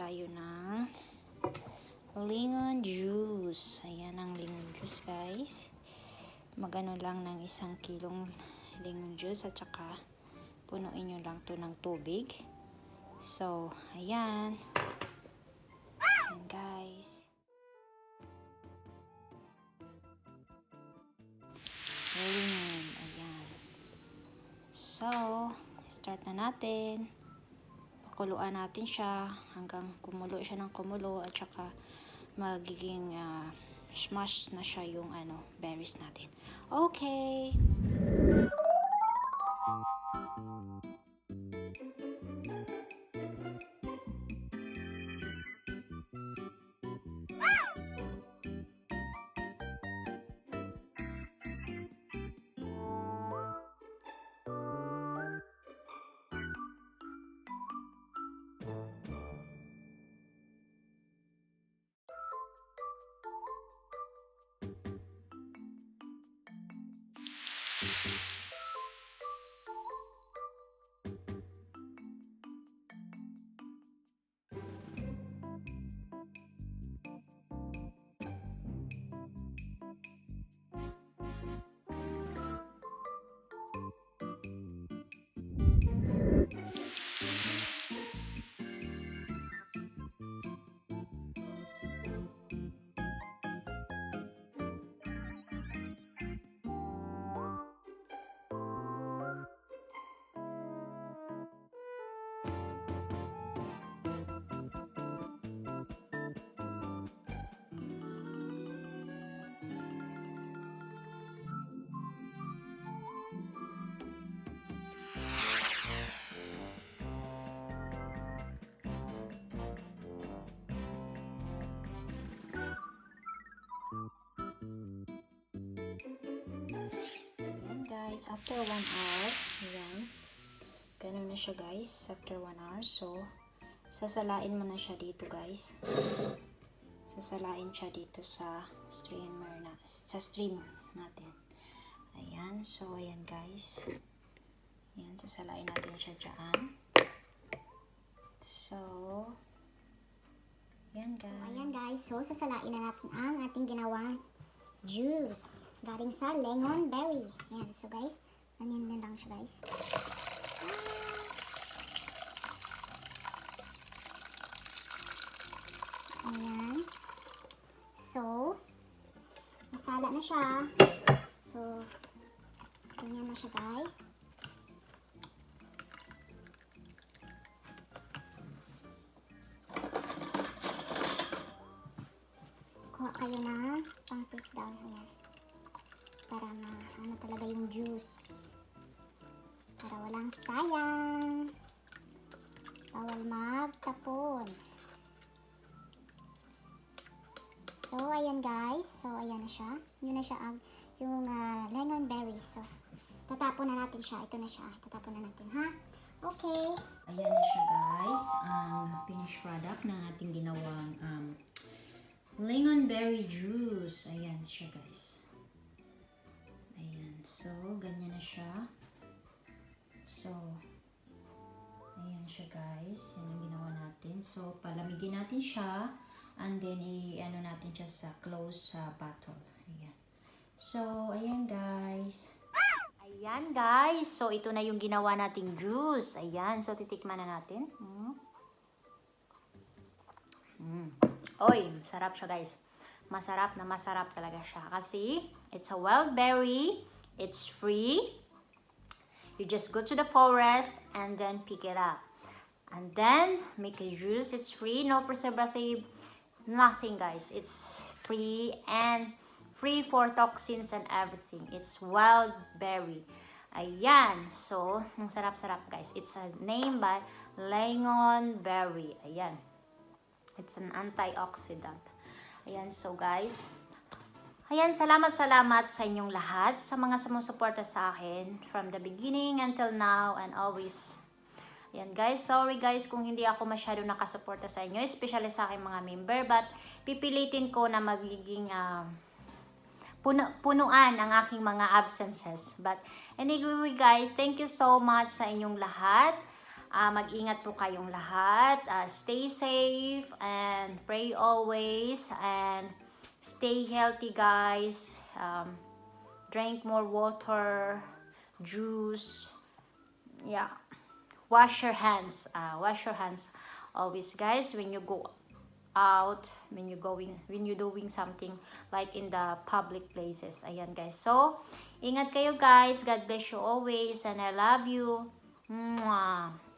tayo ng Lingon juice. Ayan ang Lingon juice, guys. Magano lang ng 1 kilong Lingon juice at saka punuin nyo lang to ng tubig. So, ayan. Ayan, guys. Lingon. Ayan. So, start na natin. Pakuluan natin siya hanggang kumulo siya ng kumulo at saka magiging smash na siya yung berries natin. Okay. Guys, after 1 hour, ayan, ganun na siya, guys, after 1 hour. So, sasalain mo na siya dito, guys. Sasalain siya dito sa streamer sa stream natin. Ayan, so ayan, guys. Ayan, sasalain natin siya dyan. So, ayan, guys. So, ayan, guys. So, sasalain na natin ang ating ginawang juice. Galing sa Lingonberry. Ayan. So, guys. Ganyan na lang siya, guys. Ayan. So, masala na siya. So, ganyan na siya, guys. Kuha kayo na pang-press down. Ayan. Para ano talaga yung juice. Para walang sayang. Bawal magtapon. So, ayan, guys. So, ayan na siya. Yun na siya yung Lingonberry. So, tatapon na natin siya. Ito na siya. Tatapon na natin, ha? Okay. Ayan na siya, guys. Ang finished product ng ating ginawang Lingonberry juice. Ayan siya, guys. Ayan. So, ganyan na siya. So, ayan siya, guys. Yan yung ginawa natin. So, palamigin natin siya. And then, i-ano natin siya sa close bottle. Ayan. So, ayan, guys. Ayan, guys. So, ito na yung ginawa nating juice. Ayan. So, titikman na natin. Oy, sarap siya, guys. Masarap na masarap talaga siya. Kasi, it's a wild berry. It's free. You just go to the forest and then pick it up. And then, make a juice. It's free. No preservative. Nothing, guys. It's free and free for toxins and everything. It's wild berry. Ayan. So, ang sarap-sarap, guys. It's a name by Lingonberry. Ayan. It's an antioxidant. Ayan, so guys. Ayan, salamat sa inyong lahat. Sa mga sumusuporta sa akin. From the beginning until now and always. Ayan, guys. Sorry, guys, kung hindi ako masyado nakasuporta sa inyo. Especially sa aking mga member. But, pipilitin ko na magiging punuan ang aking mga absences. But, anyway, guys, thank you so much sa inyong lahat. Mag-ingat po kayong lahat. Stay safe and pray always and stay healthy, guys. Drink more water, juice. Yeah. Wash your hands. Wash your hands always, guys, when you go out, when you're doing something like in the public places. Ayan, guys. So, ingat kayo, guys. God bless you always and I love you. Mwah.